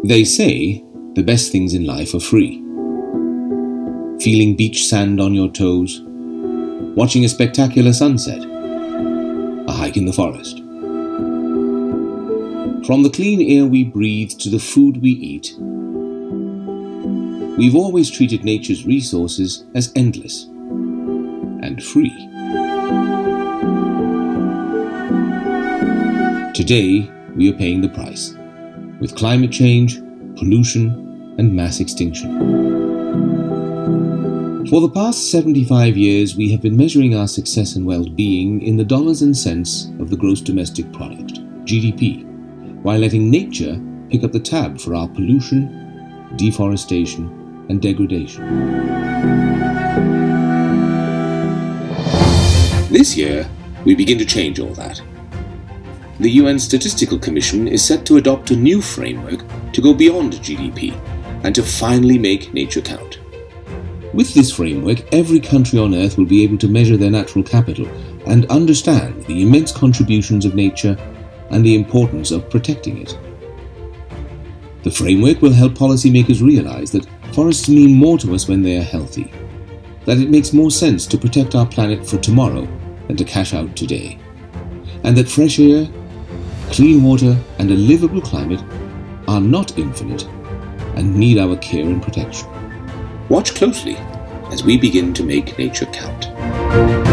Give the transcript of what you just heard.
They say the best things in life are free. Feeling beach sand on your toes, watching a spectacular sunset, a hike in the forest. From the clean air we breathe to the food we eat, we've always treated nature's resources as endless and free. Today, we are paying the price, with climate change, pollution, and mass extinction. For the past 75 years, we have been measuring our success and well-being in the dollars and cents of the gross domestic product, GDP, while letting nature pick up the tab for our pollution, deforestation, and degradation. This year, we begin to change all that. The UN Statistical Commission is set to adopt a new framework to go beyond GDP and to finally make nature count. With this framework, every country on Earth will be able to measure their natural capital and understand the immense contributions of nature and the importance of protecting it. The framework will help policymakers realize that forests mean more to us when they are healthy, that it makes more sense to protect our planet for tomorrow than to cash out today, and that fresh air, clean water, and a livable climate are not infinite and need our care and protection. Watch closely as we begin to make nature count.